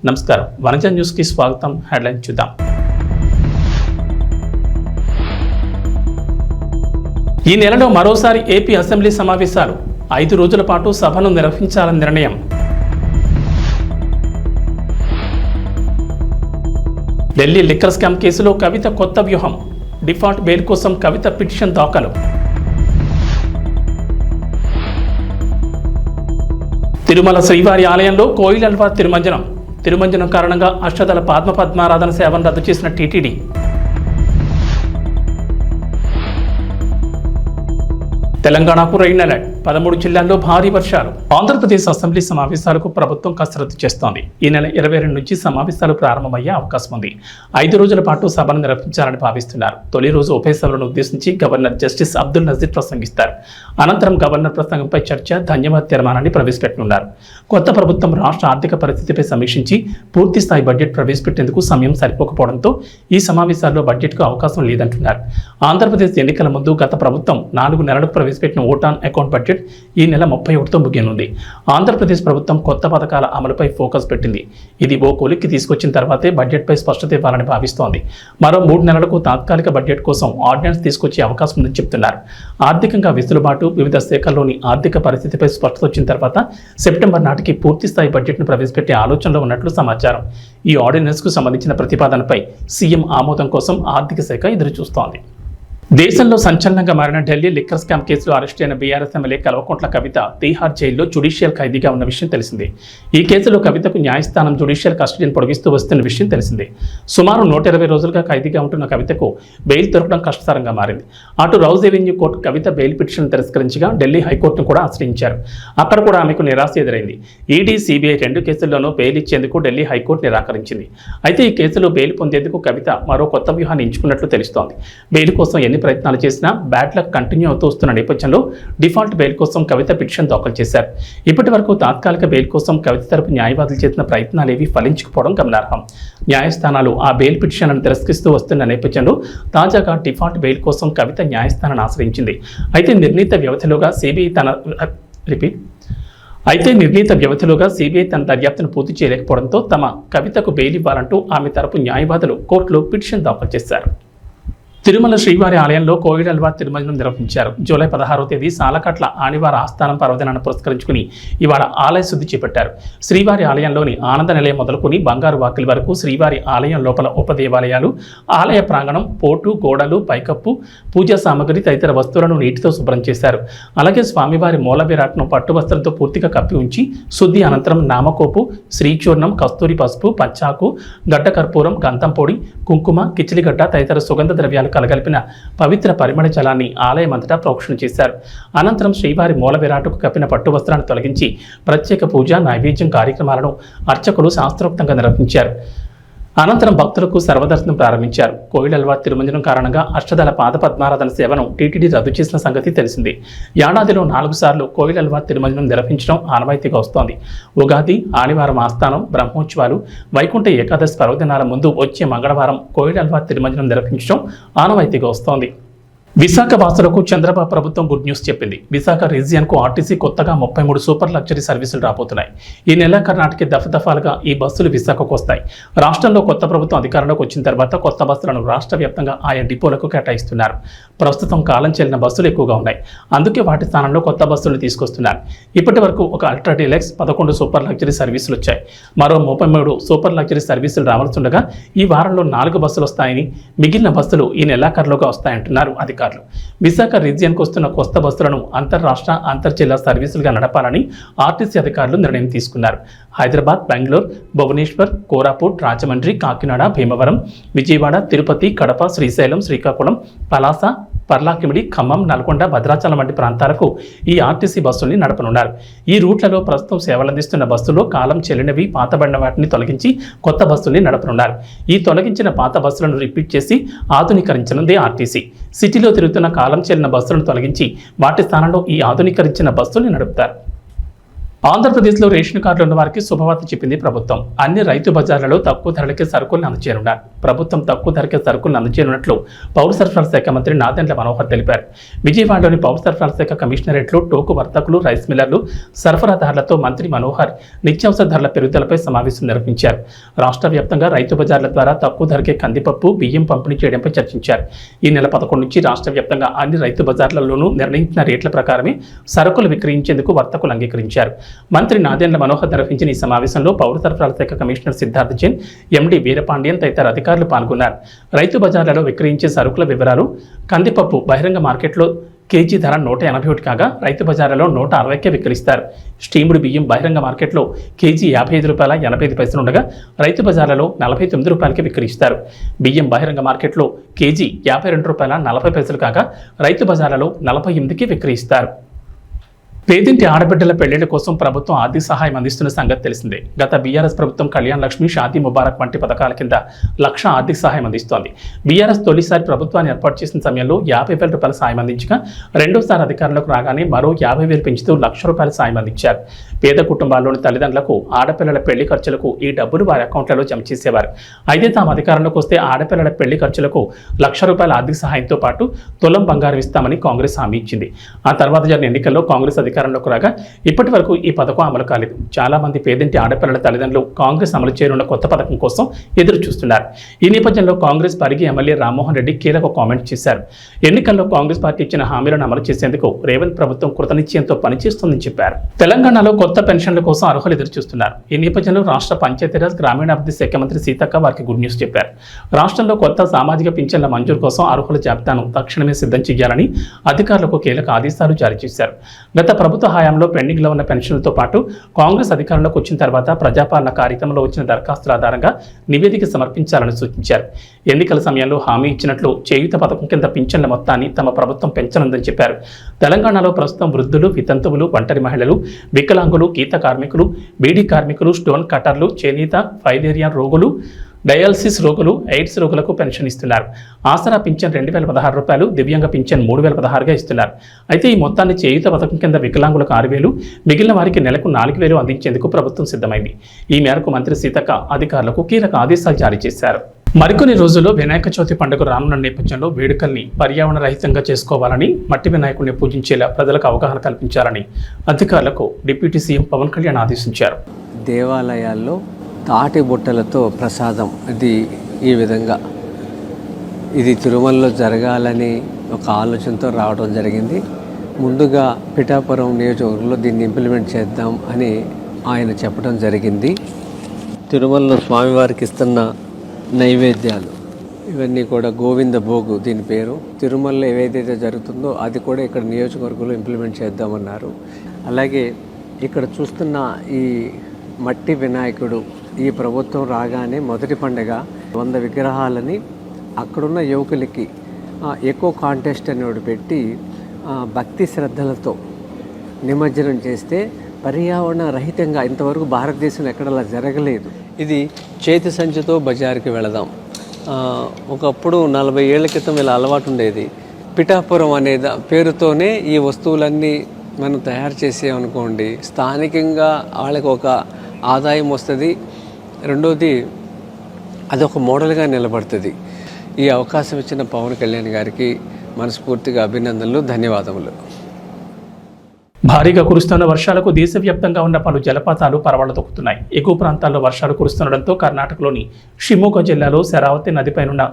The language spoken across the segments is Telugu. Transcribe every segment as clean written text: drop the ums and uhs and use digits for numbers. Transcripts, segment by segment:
నమస్కారం వనజ న్యూస్ కి స్వాగతం. హెడ్లైన్ చూద్దాం. ఈ నెలలో మరోసారి ఏపీ అసెంబ్లీ సమావేశాలు 5 రోజుల పాటు సభను నిర్వహించాలని నిర్ణయం. ఢిల్లీ లిక్కర్ స్కామ్ కేసులో కవిత కొత్త వ్యూహం. డిఫాల్ట్ బెయిల్ కోసం కవిత పిటిషన్ దాఖలు. తిరుమల శ్రీవారి ఆలయంలో కోయిలల్వా తిరుమంజనం కారణంగా అష్టదళ పద్మారాధన సేవను రద్దు చేసిన టీటీడీ. తెలంగాణకు రెయిన్ అలర్ట్. 13 జిల్లాల్లో భారీ వర్షాలు. ఆంధ్రప్రదేశ్ అసెంబ్లీ సమావేశాలకు ప్రభుత్వం కసరత్తు చేస్తోంది. ఈ నెల 22 నుంచి సమావేశాలు ప్రారంభమయ్యే అవకాశం ఉంది. 5 రోజుల పాటు సభను నిర్వహించాలని భావిస్తున్నారు. తొలి రోజు ఉభయ సభలను ఉద్దేశించి గవర్నర్ జస్టిస్ అబ్దుల్ నజీర్ ప్రసంగిస్తారు. అనంతరం గవర్నర్ ప్రసంగంపై చర్చ, ధన్యవాద తీర్మానాన్ని ప్రవేశపెట్టనున్నారు. కొత్త ప్రభుత్వం రాష్ట్ర ఆర్థిక పరిస్థితిపై సమీక్షించి పూర్తి స్థాయి బడ్జెట్ ప్రవేశపెట్టేందుకు సమయం సరిపోకపోవడంతో ఈ సమావేశాల్లో బడ్జెట్కు అవకాశం లేదంటున్నారు. ఆంధ్రప్రదేశ్ ఎన్నికల ముందు గత ప్రభుత్వం 4 నెలలకు ప్రవేశపెట్టిన ఓట్ ఆన్ అకౌంట్ బడ్జెట్ ఈ నెల 31తో ముగియనుంది. ఆంధ్రప్రదేశ్ ప్రభుత్వం కొత్త పథకాల అమలుపై ఫోకస్ పెట్టింది. ఇది ఓ కొలిక్కి తీసుకొచ్చిన తర్వాతే బడ్జెట్పై స్పష్టత ఇవ్వాలని భావిస్తోంది. మరో 3 నెలలకు తాత్కాలిక బడ్జెట్ కోసం ఆర్డినెన్స్ తీసుకొచ్చే అవకాశం ఉందని చెబుతున్నారు. ఆర్థికంగా వెసులుబాటు, వివిధ శాఖల్లోని ఆర్థిక పరిస్థితిపై స్పష్టత వచ్చిన తర్వాత సెప్టెంబర్ నాటికి పూర్తి స్థాయి బడ్జెట్ను ప్రవేశపెట్టే ఆలోచనలో ఉన్నట్లు సమాచారం. ఈ ఆర్డినెన్స్కు సంబంధించిన ప్రతిపాదనపై సీఎం ఆమోదం కోసం ఆర్థిక శాఖ ఎదురుచూస్తోంది. దేశంలో సంచలనంగా మారిన ఢిల్లీ లిక్కర్ స్కామ్ కేసులో అరెస్ట్ అయిన బీఆర్ఎస్ ఎమ్మెల్యే కల్వకుంట్ల కవిత తీహార్ జైల్లో జ్యుడిషియల్ ఖైదీగా ఉన్న విషయం తెలిసిందే. ఈ కేసులో కవితకు న్యాయస్థానం జ్యుడిషియల్ కస్టడీని పొడిగిస్తూ వస్తున్న విషయం తెలిసిందే. సుమారు 120 రోజులుగా ఖైదీగా ఉంటున్న కవితకు బెయిల్ దొరకడం కష్టతరంగా మారింది. అటు రౌజ్ ఎవెన్యూ కోర్టు కవిత బెయిల్ పిటిషన్ తిరస్కరించగా ఢిల్లీ హైకోర్టును కూడా ఆశ్రయించారు. అక్కడ కూడా ఆమెకు నిరాశ ఎదురైంది. ఈడీ, సిబిఐ 2 కేసుల్లోనూ బెయిల్ ఇచ్చేందుకు ఢిల్లీ హైకోర్టు నిరాకరించింది. అయితే ఈ కేసులో బెయిల్ పొందేందుకు కవిత మరో కొత్త వ్యూహాన్ని ఎంచుకున్నట్లు తెలుస్తోంది. బెయిల్ కోసం ఎన్ని ప్రయత్నాలు చేసినా బ్యాడ్ లక్ కంటిన్యూ అవుతూ వస్తున్న నేపథ్యంలో డిఫాల్ట్ బెయిల్ కోసం కవిత పిటిషన్ దాఖలు చేశారు. ఇప్పటి వరకు తాత్కాలిక బెయిల్ కోసం కవిత తరపు న్యాయవాదులు చేసిన ప్రయత్నాలేవి ఫలించకపోవడం గమనార్హం. న్యాయస్థానాలు ఆ బెయిల్ పిటిషన్లను తిరస్కరిస్తూ వస్తున్న నేపథ్యంలో తాజాగా డిఫాల్ట్ బెయిల్ కోసం కవిత న్యాయస్థానాన్ని ఆశ్రయించింది. అయితే నిర్ణీత వ్యవధిలోగా సిబిఐ తన దర్యాప్తును పూర్తి చేయలేకపోవడంతో తమ కవితకు బెయిల్ ఇవ్వాలంటూ ఆమె తరపు న్యాయవాదులు కోర్టులో పిటిషన్ దాఖలు చేశారు. తిరుమల శ్రీవారి ఆలయంలో కోయిలల్వా తిరుమంజనం నిర్వహించారు. జూలై 16వ తేదీ సాలకట్ల ఆనివార ఆస్థానం పర్వదినాన్ని పురస్కరించుకుని ఇవాళ ఆలయ శుద్ధి చేపట్టారు. శ్రీవారి ఆలయంలోని ఆనంద నిలయం మొదలుకొని బంగారు వాకిలి వరకు శ్రీవారి ఆలయం లోపల ఉపదేవాలయాలు, ఆలయ ప్రాంగణం, పోటు, గోడలు, పైకప్పు, పూజా సామగ్రి తదితర వస్తువులను నీటితో శుభ్రం చేశారు. అలాగే స్వామివారి మూల విరాట్ను పట్టు వస్త్రంతో పూర్తిగా కప్పి ఉంచి శుద్ధి అనంతరం నామకోపు, శ్రీచూర్ణం, కస్తూరి పసుపు, పచ్చాకు, గడ్డ కర్పూరం, గంధం పొడి, కుంకుమ, కిచిలిగడ్డ తదితర సుగంధ ద్రవ్యాలు కలగలిపిన పవిత్ర పరిమళ జలాన్ని ఆలయమంతటా ప్రోక్షణ చేశారు. అనంతరం శ్రీవారి మూల విరాటుకు కప్పిన పట్టు వస్త్రాన్ని తొలగించి ప్రత్యేక పూజ, నైవేద్యం కార్యక్రమాలను అర్చకులు శాస్త్రోక్తంగా నిర్వహించారు. అనంతరం భక్తులకు సర్వదర్శనం ప్రారంభించారు. కోయిలల్వా తిరుమంజనం కారణంగా అష్టదళ పద్మారాధన సేవను టీటీడీ రద్దు చేసిన సంగతి తెలిసింది. ఏడాదిలో 4 సార్లు కోయిలల్వా తిరుమంజనం నిర్వహించడం ఆనవాయితీగా వస్తోంది. ఉగాది, ఆదివారం ఆస్థానం, బ్రహ్మోత్సవాలు, వైకుంఠ ఏకాదశి పర్వదినాల ముందు వచ్చే మంగళవారం కోయిలల్వా తిరుమంజనం నిర్వహించడం ఆనవాయితీగా వస్తోంది. విశాఖ వాసులకు చంద్రబాబు ప్రభుత్వం గుడ్ న్యూస్ చెప్పింది. విశాఖ రీజియన్కు ఆర్టీసీ కొత్తగా 33 సూపర్ లగ్జరీ సర్వీసులు రాబోతున్నాయి. ఈ నెలాఖరు నాటికి దఫదఫాలుగా ఈ బస్సులు విశాఖకు వస్తాయి. రాష్ట్రంలో కొత్త ప్రభుత్వం అధికారంలోకి వచ్చిన తర్వాత కొత్త బస్సులను రాష్ట్ర వ్యాప్తంగా ఆయా డిపోలకు కేటాయిస్తున్నారు. ప్రస్తుతం కాలం చెల్లిన బస్సులు ఎక్కువగా ఉన్నాయి. అందుకే వాటి స్థానంలో కొత్త బస్సులు తీసుకొస్తున్నారు. ఇప్పటి వరకు ఒక అల్ట్రా డీలక్స్, 11 సూపర్ లగ్జరీ సర్వీసులు వచ్చాయి. మరో 33 సూపర్ లగ్జరీ సర్వీసులు రావాల్సిండగా ఈ వారంలో 4 బస్సులు వస్తాయని, మిగిలిన బస్సులు ఈ నెలాఖరులోగా వస్తాయంటున్నారు అధికారులు. విశాఖ రీజియన్కు వస్తున్న కొత్త బస్సులను అంతర్రాష్ట్ర, అంతర్జిల్లా సర్వీసులుగా నడపాలని ఆర్టీసీ అధికారులు నిర్ణయం తీసుకున్నారు. హైదరాబాద్, బెంగళూరు, భువనేశ్వర్, కోరాపుట్, రాజమండ్రి, కాకినాడ, భీమవరం, విజయవాడ, తిరుపతి, కడప, శ్రీశైలం, శ్రీకాకుళం, పలాస, పర్లాకిమిడి, ఖమ్మం, నల్గొండ, భద్రాచలం వంటి ప్రాంతాలకు ఈ ఆర్టీసీ బస్సుల్ని నడపనున్నారు. ఈ రూట్లలో ప్రస్తుతం సేవలందిస్తున్న బస్సులో కాలం చెల్లినవి, పాతబడిన వాటిని తొలగించి కొత్త బస్సుల్ని నడపనున్నారు. ఈ తొలగించిన పాత బస్సులను రిపీట్ చేసి ఆధునీకరించనుంది ఆర్టీసీ. సిటీలో తిరుగుతున్న కాలం చెల్లిన బస్సులను తొలగించి వాటి స్థానంలో ఈ ఆధునీకరించిన బస్సుల్ని నడుపుతారు. ఆంధ్రప్రదేశ్లో రేషన్ కార్డులు ఉన్న వారికి శుభవార్త చెప్పింది ప్రభుత్వం. అన్ని రైతు బజార్లలో తక్కువ ధరలకే సరుకులను అందజేయనున్నారు. ప్రభుత్వం తక్కువ ధరకే సరుకులను అందజేయనున్నట్లు పౌర సరఫరాల శాఖ మంత్రి నాదెండ్ల మనోహర్ తెలిపారు. విజయవాడలోని పౌర సరఫరాల శాఖ కమిషనరేట్లో టోకు వర్తకులు, రైస్ మిల్లర్లు, సరఫరాదారులతో మంత్రి మనోహర్ నిత్యావసర ధరల పెరుగుదలపై సమావేశం నిర్వహించారు. రాష్ట్ర వ్యాప్తంగా రైతు బజార్ల ద్వారా తక్కువ ధరకే కందిపప్పు, బియ్యం పంపిణీ చేయడంపై చర్చించారు. ఈ నెల 11 నుంచి రాష్ట్ర వ్యాప్తంగా అన్ని రైతు బజార్లలోనూ నిర్ణయించిన రేట్ల ప్రకారమే సరుకులు విక్రయించేందుకు వర్తకులు అంగీకరించారు. మంత్రి నాదెండ్ల మనోహర్ నిర్వహించిన ఈ సమావేశంలో పౌర సరఫరాల శాఖ కమిషనర్ సిద్ధార్థ జైన్, ఎండీ వీరపాండియన్ తదితర అధికారులు పాల్గొన్నారు. రైతు బజార్లలో విక్రయించే సరుకుల వివరాలు: కందిపప్పు బహిరంగ మార్కెట్లో కేజీ ధర 181 కాగా రైతు బజార్లలో 160కే విక్రయిస్తారు. స్టీముడు బియ్యం బహిరంగ మార్కెట్లో కేజీ ₹55.85 ఉండగా రైతు బజార్లలో ₹49కే విక్రయిస్తారు. బియ్యం బహిరంగ మార్కెట్లో కేజీ ₹52.40 కాగా రైతు బజార్లలో 48కే విక్రయిస్తారు. పేదింటి ఆడబిడ్డల పెళ్లిళ్ల కోసం ప్రభుత్వం ఆర్థిక సహాయం అందిస్తున్న సంగతి తెలిసిందే. గత బీఆర్ఎస్ ప్రభుత్వం కళ్యాణ్ లక్ష్మి, షాదీ ముబారక్ వంటి పథకాల కింద ₹1,00,000 ఆర్థిక సహాయం అందిస్తోంది. బీఆర్ఎస్ తొలిసారి ప్రభుత్వాన్ని ఏర్పాటు చేసిన సమయంలో ₹50,000 సాయం అందించగా రెండోసారి అధికారంలోకి రాగానే మరో ₹50,000 పెంచుతూ ₹1,00,000 సాయం అందించారు. పేద కుటుంబాల్లోని తల్లిదండ్రులకు ఆడపిల్లల పెళ్లి ఖర్చులకు ఈ డబ్బులు వారి అకౌంట్లలో జమ చేసేవారు. అయితే తాము అధికారంలోకి వస్తే ఆడపిల్లల పెళ్లి ఖర్చులకు ₹1,00,000 ఆర్థిక సహాయంతో పాటు తులం బంగారం ఇస్తామని కాంగ్రెస్ హామీ ఇచ్చింది. ఆ తర్వాత జరిగిన ఎన్నికల్లో కాంగ్రెస్ అధికారంలోకి రాగా ఇప్పటి వరకు ఈ పథకం అమలు కాలేదు. చాలా మంది పేదింటి ఆడపిల్లల తల్లిదండ్రులు కాంగ్రెస్ అమలు చేయనున్న కొత్త పథకం కోసం ఎదురు చూస్తున్నారు. ఈ నేపథ్యంలో కాంగ్రెస్ పరిగి ఎమ్మెల్యే రామ్మోహన్ రెడ్డి కీలక కామెంట్ చేశారు. ఎన్నికల్లో కాంగ్రెస్ పార్టీ ఇచ్చిన హామీలను అమలు చేసేందుకు రేవంత్ ప్రభుత్వం కృతనిశ్చయంతో పనిచేస్తుందని చెప్పారు. తెలంగాణలో కొత్త పెన్షన్ల కోసం అర్హులు ఎదురు చూస్తున్నారు. ఈ నేపథ్యంలో రాష్ట్ర పంచాయతీరాజ్ గ్రామీణాభివృద్ధి శాఖ మంత్రి సీతక్క వారికి గుడ్ న్యూస్ చెప్పారు. రాష్ట్రంలో కొత్త సామాజిక పింఛన్ల మంజూరు కోసం అర్హుల జాబితాను తక్షణమే సిద్ధం చేయాలని అధికారులకు కీలక ఆదేశాలు జారీ చేశారు. గత ప్రభుత్వ హయాంలో పెండింగ్లో ఉన్న పెన్షన్లతో పాటు కాంగ్రెస్ అధికారంలోకి వచ్చిన తర్వాత ప్రజాపాలన కార్యక్రమంలో వచ్చిన దరఖాస్తుల ఆధారంగా నివేదిక సమర్పించాలని సూచించారు. ఎన్నికల సమయంలో హామీ ఇచ్చినట్లు చేయూత పథకం కింద పింఛన్ల మొత్తాన్ని తమ ప్రభుత్వం పెంచనుందని చెప్పారు. తెలంగాణలో ప్రస్తుతం వృద్ధులు, వితంతువులు, ఒంటరి మహిళలు, వికలాంగులు, గీత కార్మికులు, బీడీ కార్మికులు, స్టోన్ కట్టర్లు, చేనేత, ఫైలేరియా రోగులు, డయాలసిస్ రోగులు, ఎయిడ్స్ రోగులకు పెన్షన్ ఇస్తున్నారు. ఆసరా పింఛన్ ₹2,016, దివ్యాంగ పింఛన్ ₹3,016గా ఇస్తున్నారు. అయితే ఈ మొత్తాన్ని చేయూత పథకం కింద వికలాంగులకు 6,000, మిగిలిన వారికి నెలకు 4,000 అందించేందుకు ప్రభుత్వం సిద్ధమైంది. ఈ మేరకు మంత్రి సీతక్క అధికారులకు కీలక ఆదేశాలు జారీ చేశారు. మరికొన్ని రోజుల్లో వినాయక చవితి పండుగ రానున్న నేపథ్యంలో వేడుకల్ని పర్యావరణ రహితంగా చేసుకోవాలని, మట్టి వినాయకుడిని పూజించేలా ప్రజలకు అవగాహన కల్పించాలని అధికారులకు డిప్యూటీ సీఎం పవన్ కళ్యాణ్ ఆదేశించారు. దేవాలయాల్లో తాటి బుట్టలతో ప్రసాదం ఈ విధంగా ఇది తిరుమలలో జరగాలని ఒక ఆలోచనతో రావడం జరిగింది. ముందుగా పిఠాపురం నియోజకవర్గంలో దీన్ని ఇంప్లిమెంట్ చేద్దాం అని ఆయన చెప్పడం జరిగింది. తిరుమలలో స్వామివారికి ఇస్తున్న నైవేద్యాలు ఇవన్నీ కూడా గోవింద భోగు దీని పేరు. తిరుమలలో ఏదైతే జరుగుతుందో అది కూడా ఇక్కడ నియోజకవర్గంలో ఇంప్లిమెంట్ చేద్దామన్నారు. అలాగే ఇక్కడ చూస్తున్న ఈ మట్టి వినాయకుడు ఈ ప్రభుత్వం రాగానే మొదటి పండుగ 100 విగ్రహాలని అక్కడున్న యువకులకి ఎకో కాంటెస్ట్ అనేవి పెట్టి భక్తి శ్రద్ధలతో నిమజ్జనం చేస్తే పర్యావరణ రహితంగా ఇంతవరకు భారతదేశంలో ఎక్కడ అలా జరగలేదు. ఇది చేతి సంచితో బజారుకి వెళదాం. ఒకప్పుడు 40 ఏళ్ల క్రితం ఇలా అలవాటు ఉండేది. పిఠాపురం అనే పేరుతోనే ఈ వస్తువులన్నీ మనం తయారు చేసామనుకోండి, స్థానికంగా వాళ్ళకి ఒక ఆదాయం వస్తుంది. రెండోది అదొక మోడల్గా నిలబడుతుంది. ఈ అవకాశం ఇచ్చిన పవన్ కళ్యాణ్ గారికి మనస్ఫూర్తిగా అభినందనలు, ధన్యవాదములు. భారీగా కురుస్తున్న వర్షాలకు దేశవ్యాప్తంగా ఉన్న పలు జలపాతాలు పరవళ్లు తొక్కుతున్నాయి. ఎగువ ప్రాంతాల్లో వర్షాలు కురుస్తుండటంతో కర్ణాటకలోని షిమోగా జిల్లాలో శరావతి నదిపైనున్న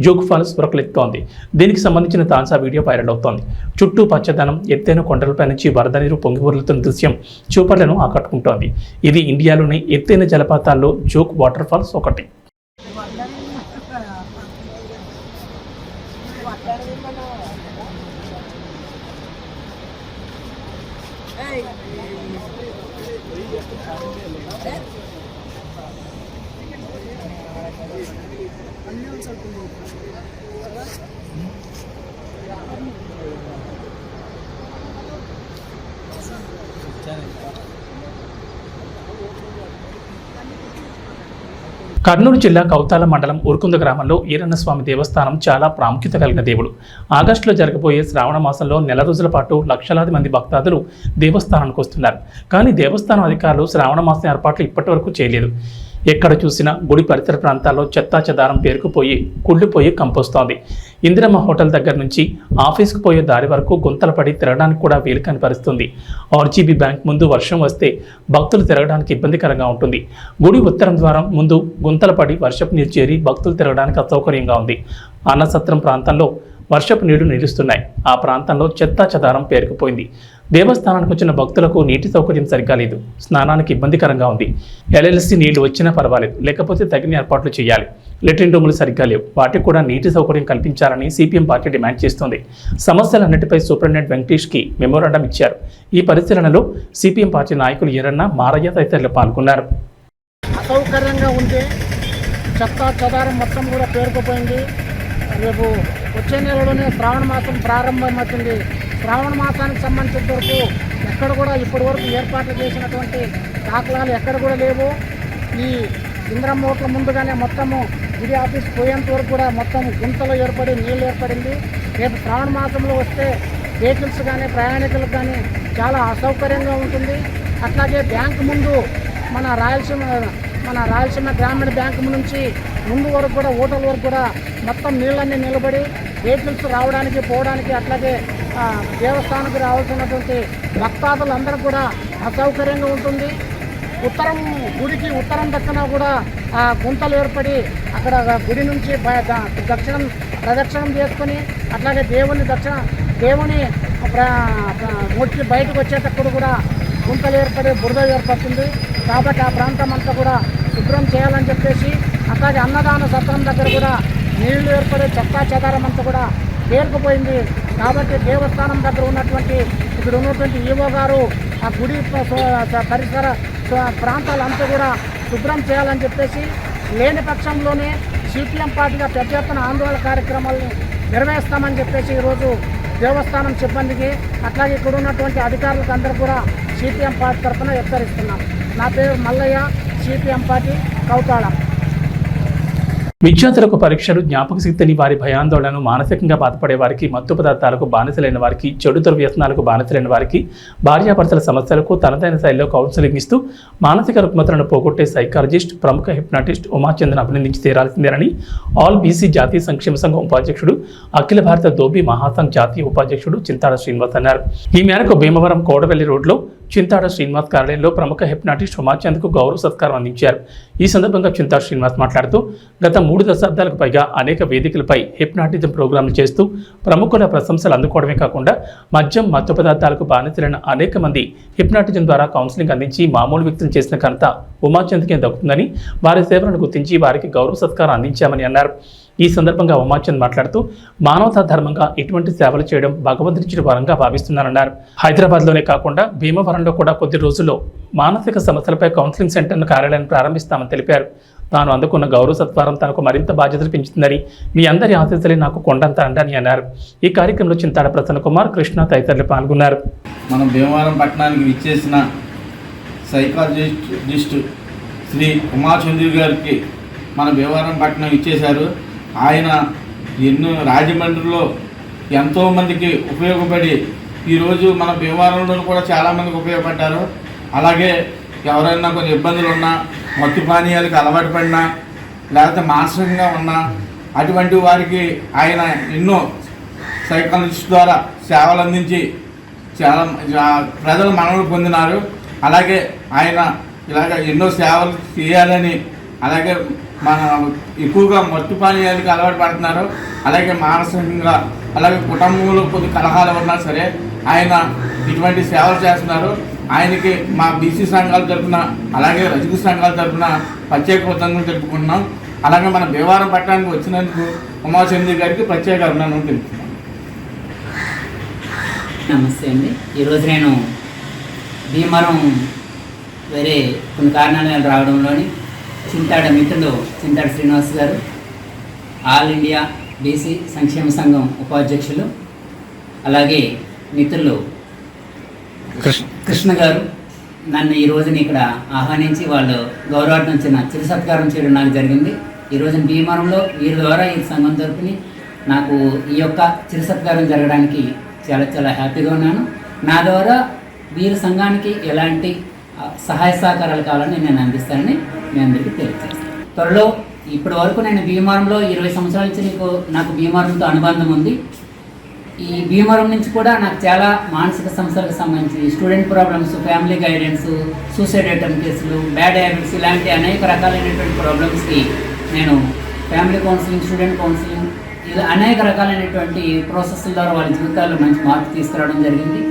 జోగ్ ఫాల్స్ ఉరకలెత్తుతోంది. దీనికి సంబంధించిన తాజా వీడియో వైరల్ అవుతోంది. చుట్టూ పచ్చదనం, ఎత్తైన కొండలపై నుంచి వరద నీరు పొంగి ఊరుతున్న దృశ్యం చూపర్లను ఆకట్టుకుంటోంది. ఇది ఇండియాలోని ఎత్తైన జలపాతాల్లో జోగ్ వాటర్ ఫాల్స్ ఒకటి. కర్నూలు జిల్లా కౌతాల మండలం ఉరుకుంద గ్రామంలో ఈరన్నస్వామి దేవస్థానం చాలా ప్రాముఖ్యత కలిగిన దేవుడు. ఆగస్టులో జరగబోయే శ్రావణ మాసంలో నెల రోజుల పాటు లక్షలాది మంది భక్తాదులు దేవస్థానానికి వస్తున్నారు. కానీ దేవస్థానం అధికారులు శ్రావణ మాసం ఏర్పాట్లు ఇప్పటి వరకు చేయలేదు. ఎక్కడ చూసినా గుడి పరిసర ప్రాంతాల్లో చెత్తా చెదారం పేరుకుపోయి కుళ్ళిపోయి కంపోస్తోంది. ఇందిరమ్మ హోటల్ దగ్గర నుంచి ఆఫీస్కు పోయే దారి వరకు గుంతలు పడి తిరగడానికి కూడా వీలు కాని పరిస్థితుంది. ఆర్జీబీ బ్యాంక్ ముందు వర్షం వస్తే భక్తులు తిరగడానికి ఇబ్బందికరంగా ఉంటుంది. గుడి ఉత్తరం ద్వారం ముందు గుంతలు పడి వర్షపు నీరు చేరి భక్తులు తిరగడానికి అసౌకర్యంగా ఉంది. అన్నసత్రం ప్రాంతంలో వర్షపు నీళ్లు నిలుస్తున్నాయి. ఆ ప్రాంతంలో చెత్తా చెదారం పేరుకుపోయింది. దేవస్థానానికి వచ్చిన భక్తులకు నీటి సౌకర్యం సరిగ్గా లేదు. స్నానానికి ఇబ్బందికరంగా ఉంది. ఎల్ఎల్సీ నీళ్లు వచ్చినా పర్వాలేదు, లేకపోతే తగిన ఏర్పాట్లు చేయాలి. లెట్రిన్ రూములు సరిగ్గా లేవు, వాటికి కూడా నీటి సౌకర్యం కల్పించాలని సిపిఎం పార్టీ డిమాండ్ చేస్తోంది. సమస్యలన్నిటిపై సూపరింటెండెంట్ వెంకటేష్కి మెమోరాండం ఇచ్చారు. ఈ పరిశీలనలో సిపిఎం పార్టీ నాయకులు ఎర్రన్న, మారయ్య తదితరులు పాల్గొన్నారు. అసౌకర్యంగా ఉంటే చెత్త చెదారం మొత్తం కూడా పేరుకుపోయింది. రేపు వచ్చే నెలలోనే శ్రావణ మాసం ప్రారంభమవుతుంది. శ్రావణ మాసానికి సంబంధించిన వరకు ఎక్కడ కూడా ఇప్పటి వరకు ఏర్పాట్లు చేసినటువంటి దాఖలాలు ఎక్కడ కూడా లేవు. ఈ ఇంద్రమ్మ హోటల్ ముందుగానే మొత్తము గుడి ఆఫీస్ పోయేంత వరకు కూడా మొత్తం గుంతలు ఏర్పడి నీళ్ళు ఏర్పడింది. రేపు శ్రావణ మాసంలో వస్తే వెహికల్స్ కానీ ప్రయాణికులకు కానీ చాలా అసౌకర్యంగా ఉంటుంది. అట్లాగే బ్యాంకు ముందు మన రాయలసీమ గ్రామీణ బ్యాంకు నుంచి ముందు వరకు కూడా హోటల్ వరకు కూడా మొత్తం నీళ్ళన్నీ నిలబడి వెహికల్స్ రావడానికి పోవడానికి అట్లాగే దేవస్థానానికి రావాల్సినటువంటి భక్తాదులందరూ కూడా అసౌకర్యంగా ఉంటుంది. గుడికి ఉత్తరం దక్కన కూడా గుంతలు ఏర్పడి అక్కడ గుడి నుంచి ప్రదక్షిణం చేసుకొని అట్లాగే దేవుని మొక్కి బయటకు వచ్చేటప్పుడు కూడా గుంతలు ఏర్పడి బురద ఏర్పడుతుంది. కాబట్టి ఆ ప్రాంతం అంతా కూడా శుభ్రం చేయాలని చెప్పేసి అట్లాగే అన్నదాన సత్రం దగ్గర కూడా నీళ్లు ఏర్పడే చెత్తా చెదారం అంతా కూడా పేరుకుపోయింది. కాబట్టి దేవస్థానం దగ్గర ఉన్నటువంటి ఈవో గారు ఆ గుడి పరిసర ప్రాంతాలంతా కూడా శుభ్రం చేయాలని చెప్పేసి, లేని పక్షంలోనే సిపిఎం పార్టీగా పెద్ద ఎత్తున ఆందోళన కార్యక్రమాలను నిర్వహిస్తామని చెప్పేసి ఈరోజు దేవస్థానం సిబ్బందికి అట్లాగే ఇక్కడ ఉన్నటువంటి అధికారులకు అందరూ కూడా సిపిఎం పార్టీ తరఫున హెచ్చరిస్తున్నాం. నా పేరు మల్లయ్య, సిపిఎం పార్టీ కౌతాళ. విద్యార్థులకు పరీక్షలు, జ్ఞాపక శక్తిని, వారి భయాందోళనను, మానసికంగా బాధపడే వారికి, మత్తు పదార్థాలకు బానిసలైన వారికి, చెడు దుర్వ్యసనాలకు బానిసలైన వారికి, భార్యాభర్తల సమస్యలకు తనదైన శైలిలో కౌన్సిలింగ్ ఇస్తూ మానసిక రుగ్మతలను పోగొట్టే సైకాలజిస్ట్, ప్రముఖ హిప్నాటిస్ట్ ఉమాచంద్రన్ అభినందించి తీరాల్సిందేనని ఆల్ బీసీ జాతీయ సంక్షేమ సంఘం ఉపాధ్యక్షుడు, అఖిల భారత దోబీ మహాసంఘ్ జాతీయ ఉపాధ్యక్షుడు చింతాడ శ్రీనివాస్ అన్నారు. ఈ మేరకు భీమవరం కోడవెల్లి రోడ్లో చింతాడ శ్రీనివాస్ కార్యాలయంలో ప్రముఖ హిప్నాటిస్ట్ ఉమాచంద్కు గౌరవ సత్కారం అందించారు. ఈ సందర్భంగా చింతాడ శ్రీనివాస్ మాట్లాడుతూ గత 3 దశాబ్దాలకు పైగా అనేక వేదికలపై హిప్నాటిజం ప్రోగ్రాంలు చేస్తూ ప్రముఖుల ప్రశంసలు అందుకోవడమే కాకుండా మద్యం, మత్తు పదార్థాలకు బానిసలైన అనేక మంది హిప్నాటిజం ద్వారా కౌన్సిలింగ్ అందించి మామూలు వ్యక్తులు చేసిన ఘనత ఉమాచంద్కే దక్కుతుందని, వారి సేవలను గుర్తించి వారికి గౌరవ సత్కారం అందించామని అన్నారు. ఈ సందర్భంగా ఉమాచంద్ మాట్లాడుతూ మానవతా ధర్మంగా ఇటువంటి సేవలు చేయడం భగవంతుడిచ్చిన వరంగా భావిస్తున్నారన్నారు. హైదరాబాద్లోనే కాకుండా భీమవరంలో కూడా కొద్ది రోజుల్లో మానసిక సమస్యలపై కౌన్సిలింగ్ సెంటర్ను కార్యాలయాన్ని ప్రారంభిస్తామని తెలిపారు. తాను అందుకున్న గౌరవ సత్కారం తనకు మరింత బాధ్యతలు పెంచుతుందని, మీ అందరి ఆశీస్సులే నాకు కొండంత అండని అన్నారు. ఈ కార్యక్రమంలో చింతాడ ప్రసన్న కుమార్, కృష్ణ తదితరులు పాల్గొన్నారు. మన భీమవరం పట్టణానికి విచ్చేసిన సైకాలజిస్ట్ శ్రీ ఉమాచంద్ర గారికి మన భీమవరం పట్టణం ఇచ్చేశారు. ఆయన రాజమండ్రిలో ఎంతోమందికి ఉపయోగపడి ఈరోజు మన భీమవరంలో కూడా చాలామందికి ఉపయోగపడ్డారు. అలాగే ఎవరైనా కొన్ని ఇబ్బందులు ఉన్నా, మత్తు పానీయాలకు అలవాటు పడినా, లేకపోతే మానసికంగా ఉన్నా అటువంటి వారికి ఆయన ఎన్నో సైకాలజిస్ట్ ద్వారా సేవలు అందించి చాలా ప్రజలు మనవులు పొందినారు. అలాగే ఆయన ఇలాగ ఎన్నో సేవలు చేయాలని, అలాగే మన ఎక్కువగా మత్తు పానీయాలకు అలవాటు పడుతున్నారు. అలాగే మానసికంగా, అలాగే కుటుంబంలో కొద్ది కలహాలు ఉన్నా సరే ఆయన ఇటువంటి సేవలు చేస్తున్నారు. ఆయనకి మా బీసీ సంఘాల తరఫున, అలాగే రజక సంఘాల తరఫున ప్రత్యేక కృతజ్ఞతలు తెలుపుకుంటున్నాం. అలాగే మన భీమవరం పట్టణానికి వచ్చినందుకు ఉమాచంద్ర గారికి ప్రత్యేక అభినందనలు తెలుపుతున్నాం. నమస్తే అండి. ఈరోజు నేను భీమవరం వేరే కొన్ని కారణాలు రావడంలోని చింతాడ మిత్రుడు చింతాడ శ్రీనివాస్ గారు, ఆల్ ఇండియా బీసీ సంక్షేమ సంఘం ఉపాధ్యక్షులు, అలాగే మిత్రులు కృష్ణ గారు నన్ను ఈ రోజుని ఇక్కడ ఆహ్వానించి వాళ్ళు గౌరవార్థం చిరు సత్కారం చేయడం నాకు జరిగింది. ఈ రోజున భీమవరంలో వీరి ద్వారా ఈ సంఘం తరపుని నాకు ఈ యొక్క చిరు సత్కారం జరగడానికి చాలా చాలా హ్యాపీగా ఉన్నాను. నా ద్వారా వీరి సంఘానికి ఎలాంటి సహాయ సహకారాలు కావాలని నేను అందిస్తానని మీ అందరికీ తెలియజేస్తాను. త్వరలో ఇప్పటి వరకు నేను భీమవరంలో 20 సంవత్సరాల నుంచి నాకు భీమవరంతో అనుబంధం ఉంది. ఈ భీమవరం నుంచి కూడా నాకు చాలా మానసిక సమస్యలకు సంబంధించి student problems, family guidance, suicide attempt కేసులు, బ్యాడ్ హ్యాబిట్స్ ఇలాంటి అనేక రకాలైనటువంటి ప్రాబ్లమ్స్కి నేను ఫ్యామిలీ కౌన్సిలింగ్, స్టూడెంట్ కౌన్సిలింగ్ ఇలా అనేక రకాలైనటువంటి ప్రాసెస్ల ద్వారా వాళ్ళ జీవితాల్లో మంచి మార్పు తీసుకురావడం జరిగింది.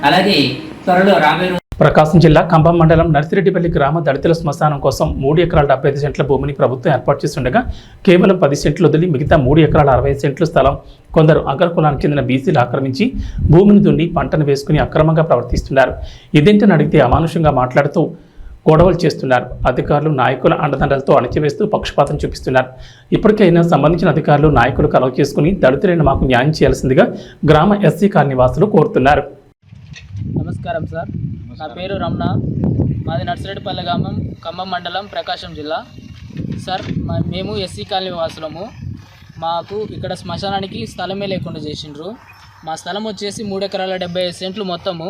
అలాగే త్వరలో రాబోయే ప్రకాశం జిల్లా కంభం మండలం నర్సిరెడ్డిపల్లి గ్రామ దళితుల శ్మశానం కోసం 3 ఎకరాల 75 సెంట్ల భూమిని ప్రభుత్వం ఏర్పాటు చేస్తుండగా కేవలం 10 సెంట్లు వదిలి మిగతా 3 ఎకరాల 60 సెంట్లు స్థలం కొందరు అగ్రకులానికి చెందిన బీసీలు ఆక్రమించి భూమిని దున్ని పంటను వేసుకుని అక్రమంగా ప్రవర్తిస్తున్నారు. ఇదేంటని అడిగితే అమానుషంగా మాట్లాడుతూ గొడవలు చేస్తున్నారు. అధికారులు నాయకుల అండదండలతో అణచివేస్తూ పక్షపాతం చూపిస్తున్నారు. ఇప్పటికైనా సంబంధించిన అధికారులు నాయకులు కలవ చేసుకుని దళితులైన మాకు న్యాయం చేయాల్సిందిగా గ్రామ ఎస్సీ కాలనీ వాసులు కోరుతున్నారు. నమస్కారం సార్, నా పేరు రమణ, మాది నర్సిరెడ్డిపల్లి గ్రామం, ఖమ్మం మండలం, ప్రకాశం జిల్లా. సార్ మేము ఎస్సీ కాలనీ వాసులము. మాకు ఇక్కడ శ్మశానానికి స్థలమే లేకుండా చేసిండ్రు. మా స్థలం వచ్చేసి 3 ఎకరాల 75 సెంట్లు మొత్తము.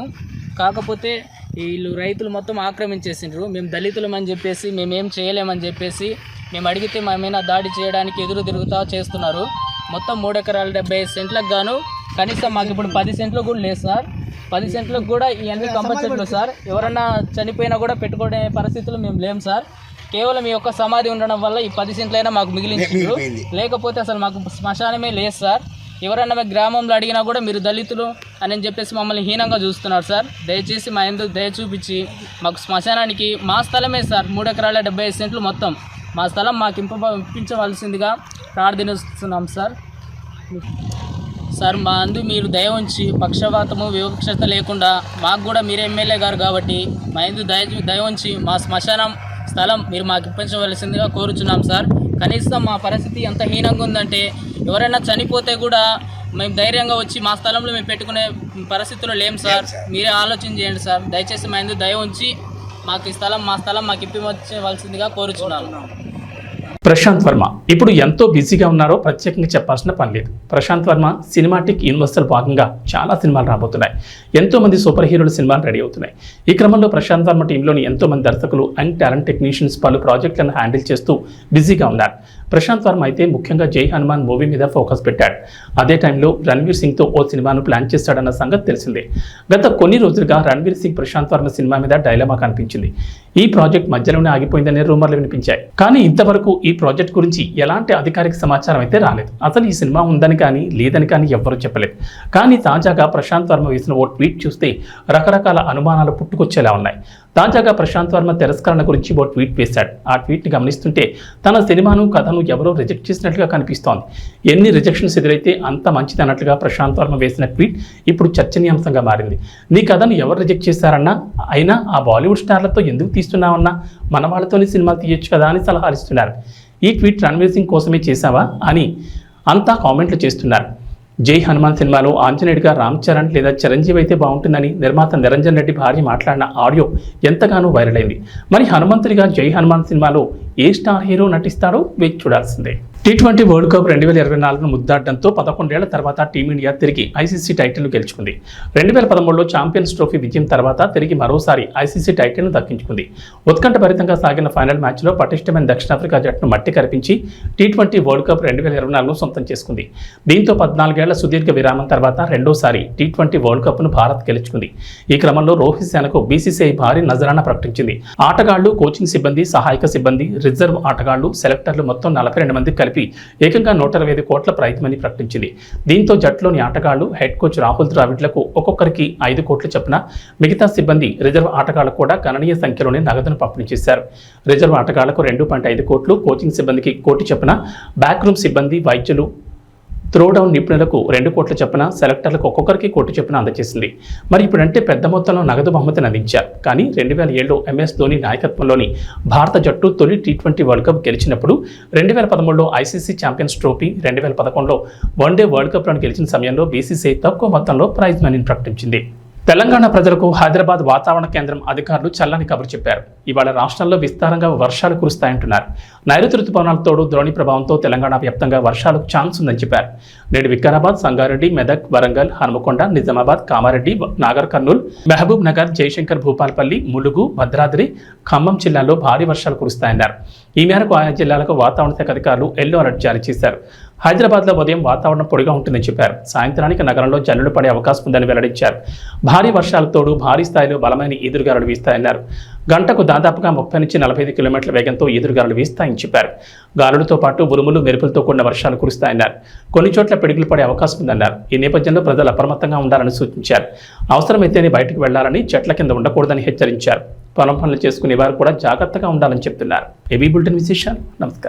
కాకపోతే వీళ్ళు రైతులు మొత్తం ఆక్రమించేసిండ్రు. మేము దళితులమని చెప్పేసి మేమేం చేయలేమని చెప్పేసి మేము అడిగితే మా మీద దాడి చేయడానికి ఎదురు తిరుగుతా చేస్తున్నారు. మొత్తం 3 ఎకరాల 75 సెంట్లకు గాను కనీసం మాకు ఇప్పుడు 10 సెంట్లు కూడా లేదు సార్. 10 సెంట్లకు కూడా ఇవన్నీ కంపల్సరీలు సార్. ఎవరన్నా చనిపోయినా కూడా పెట్టుకునే పరిస్థితులు మేము లేము సార్. కేవలం ఈ యొక్క సమాధి ఉండడం వల్ల ఈ 10 సెంట్లైనా మాకు మిగిలించారు. లేకపోతే అసలు మాకు శ్మశానమే లేదు సార్. ఎవరన్నా మా గ్రామంలో అడిగినా కూడా మీరు దళితులు అని చెప్పేసి మమ్మల్ని హీనంగా చూస్తున్నారు సార్. దయచేసి మా ఎందుకు దయ చూపించి మాకు శ్మశానానికి మా స్థలమే సార్ 3 ఎకరాల 75 సెంట్లు మొత్తం మా స్థలం మాకు ఇప్పించవలసిందిగా ప్రార్థిస్తున్నాం సార్. సార్ మా అందు మీరు దయ ఉంచి పక్షపాతము వివక్షత లేకుండా మాకు కూడా మీరు ఎమ్మెల్యే గారు కాబట్టి మా అందు దయ ఉంచి మా శ్మశానం స్థలం మీరు మాకు ఇప్పించవలసిందిగా కోరుచున్నాం సార్. కనీసం మా పరిస్థితి ఎంత హీనంగా ఉందంటే ఎవరైనా చనిపోతే కూడా మేము ధైర్యంగా వచ్చి మా స్థలంలో మేము పెట్టుకునే పరిస్థితుల్లో లేం సార్. మీరే ఆలోచన చేయండి సార్. దయచేసి మా అందు దయ ఉంచి మాకు ఈ స్థలం మా స్థలం మాకు ఇప్పించవలసిందిగా కోరుచున్నాను. ప్రశాంత్ వర్మ ఇప్పుడు ఎంతో బిజీగా ఉన్నారో ప్రత్యేకంగా చెప్పాల్సిన పని లేదు. ప్రశాంత్ వర్మ సినిమాటిక్ యూనివర్సల్ భాగంగా చాలా సినిమాలు రాబోతున్నాయి. ఎంతో మంది సూపర్ హీరోల సినిమాలు రెడీ అవుతున్నాయి. ఈ క్రమంలో ప్రశాంత్ వర్మ టీంలోని ఎంతో మంది దర్శకులు అండ్ టాలెంట్ టెక్నీషియన్స్ పలు ప్రాజెక్టులను హ్యాండిల్ చేస్తూ బిజీగా ఉన్నారు. ప్రశాంత్ వర్మ అయితే ముఖ్యంగా జై హనుమాన్ మూవీ మీద ఫోకస్ పెట్టాడు. అదే టైంలో రణ్వీర్ సింగ్తో ఓ సినిమాను ప్లాన్ చేస్తాడన్న సంగతి తెలిసిందే. గత కొన్ని రోజులుగా రణ్వీర్ సింగ్ ప్రశాంత్ వర్మ సినిమా మీద డైలమా కనిపించింది. ఈ ప్రాజెక్ట్ మధ్యలోనే ఆగిపోయిందనే రూమర్లు వినిపించాయి. కానీ ఇంతవరకు ఈ ప్రాజెక్ట్ గురించి ఎలాంటి అధికారిక సమాచారం అయితే రాలేదు. అసలు ఈ సినిమా ఉందని కానీ లేదని కానీ ఎవ్వరూ చెప్పలేదు. కానీ తాజాగా ప్రశాంత్ వర్మ వేసిన ఓ ట్వీట్ చూస్తే రకరకాల అనుమానాలు పుట్టుకొచ్చేలా ఉన్నాయి. తాజాగా ప్రశాంత్ వర్మ తిరస్కరణ గురించి ఓ ట్వీట్ వేశాడు. ఆ ట్వీట్ని గమనిస్తుంటే తన సినిమాను కథను ఎవరో రిజెక్ట్ చేసినట్లుగా కనిపిస్తోంది. ఎన్ని రిజెక్షన్స్ ఎదురైతే అంత మంచిది అన్నట్లుగా ప్రశాంత్ వర్మ వేసిన ట్వీట్ ఇప్పుడు చర్చనీయాంశంగా మారింది. నీ కథను ఎవరు రిజెక్ట్ చేశారన్నా, అయినా ఆ బాలీవుడ్ స్టార్లతో ఎందుకు తీస్తున్నావన్నా, మన వాళ్ళతోనే సినిమా తీయొచ్చు కదా అని సలహాలు ఇస్తున్నారు. ఈ ట్వీట్ రణ్వీర్ సింగ్ కోసమే చేశావా అని అంతా కామెంట్లు చేస్తున్నారు. జై హనుమాన్ సినిమాలో ఆంజనేయుడిగా రామ్ చరణ్ లేదా చిరంజీవి అయితే బాగుంటుందని నిర్మాత నిరంజన్ రెడ్డి భార్య మాట్లాడిన ఆడియో ఎంతగానో వైరల్ అయింది. మరి హనుమంతుడిగా జై హనుమాన్ సినిమాలో ఏ స్టార్ హీరో నటిస్తాడో వేచి చూడాల్సిందే. T20 వరల్డ్ కప్ 2024ను ముద్దాడడంతో 11 ఏళ్ల తర్వాత టీమిండియా తిరిగి ఐసీసీ టైటిల్ను గెలుచుకుంది. 2013లో ఛాంపియన్స్ ట్రోఫీ విజయం తర్వాత తిరిగి మరోసారి ఐసీసీ టైటిల్ను దక్కించుకుంది. ఉత్కంఠభరితంగా సాగిన ఫైనల్ మ్యాచ్లో పటిష్టమైన దక్షిణాఫ్రికా జట్టును మట్టి కరిపించి T20 వరల్డ్ కప్ 2024ను సొంతం చేసుకుంది. దీంతో 14 ఏళ్ల సుదీర్ఘ విరామం తర్వాత రెండోసారి T20 వరల్డ్ కప్ను భారత్ గెలుచుకుంది. ఈ క్రమంలో రోహిత్ సేనకు బీసీసీఐ భారీ నజరానా ప్రకటించింది. ఆటగాళ్లు, కోచింగ్ సిబ్బంది, సహాయక సిబ్బంది, రిజర్వ్ ఆటగాళ్లు, సెలెక్టర్లు మొత్తం 42 మంది కలిపి ఏకంగా 125 కోట్ల ప్రైజ్మనీ ప్రకటించింది. దీంతో జట్టులోని ఆటగాళ్లు, హెడ్ కోచ్ రాహుల్ ద్రావిడ్లకు ఒక్కొక్కరికి 5 కోట్ల చొప్పున, మిగతా సిబ్బంది, రిజర్వ్ ఆటగాళ్లకు కూడా గణనీయ సంఖ్యలోనే నగదును పంపిణీ చేశారు. రిజర్వ్ ఆటగాళ్లకు 2.5 కోట్లు, కోచింగ్ సిబ్బందికి 1 కోటి చొప్పున, బ్యాక్ రూమ్ సిబ్బంది, వైద్యులు, త్రోడౌన్ నిపుణులకు 2 కోట్ల చొప్పున, సెలెక్టర్లకు ఒక్కొక్కరికి 1 కోటి చొప్పున అందజేసింది. మరి ఇప్పుడంటే పెద్ద మొత్తంలో నగదు బహుమతిని అందించారు. కానీ 2007లో ఎంఎస్ ధోని నాయకత్వంలోని భారత జట్టు తొలి T20 వరల్డ్ కప్ గెలిచినప్పుడు, 2013లో ఐసీసీ ఛాంపియన్స్ ట్రోఫీ, 2011లో వన్డే వరల్డ్ కప్లను గెలిచిన సమయంలో బీసీసీఐ తక్కువ మొత్తంలో ప్రైజ్ మనీని ప్రకటించింది. తెలంగాణ ప్రజలకు హైదరాబాద్ వాతావరణ కేంద్రం అధికారులు చల్లని కబురు చెప్పారు. ఇవాళ రాష్ట్రంలో విస్తారంగా వర్షాలు కురుస్తాయంటున్నారు. నైరుతి రుతుపవనాల తోడు ద్రోణి ప్రభావంతో తెలంగాణ వ్యాప్తంగా వర్షాలకు ఛాన్స్ ఉందని చెప్పారు. నేడు వికారాబాద్, సంగారెడ్డి, మెదక్, వరంగల్, హనుమకొండ, నిజామాబాద్, కామారెడ్డి, నాగర్ కర్నూల్, మహబూబ్ నగర్, జయశంకర్, భూపాలపల్లి, ములుగు, భద్రాద్రి, ఖమ్మం జిల్లాల్లో భారీ వర్షాలు కురుస్తాయన్నారు. ఈ మేరకు ఆయా జిల్లాలకు వాతావరణ శాఖ అధికారులు ఎల్లో అలర్ట్ జారీ చేశారు. హైదరాబాద్లో ఉదయం వాతావరణం పొడిగా ఉంటుందని చెప్పారు. సాయంత్రానికి నగరంలో జల్లులు పడే అవకాశం ఉందని వెల్లడించారు. భారీ వర్షాలతో తోడు భారీ స్థాయిలో బలమైన ఈదురుగాలులు వీస్తాయన్నారు. గంటకు దాదాపుగా 30 నుంచి 45 కిలోమీటర్ల వేగంతో ఈదురుగాలులు వీస్తాయని చెప్పారు. గాలులతో పాటు ఉరుములు, మెరుపులతో కూడిన వర్షాలు కురుస్తాయన్నారు. కొన్ని చోట్ల పిడుగులు పడే అవకాశం ఉందన్నారు. ఈ నేపథ్యంలో ప్రజలు అప్రమత్తంగా ఉండాలని సూచించారు. అవసరమైతేనే బయటకు వెళ్లాలని, చెట్ల కింద ఉండకూడదని హెచ్చరించారు. పొలం పనులు చేసుకునే వారు కూడా జాగ్రత్తగా ఉండాలని చెప్తున్నారు. ఏబీ బులెటిన్ విశేషాలు. నమస్కారం.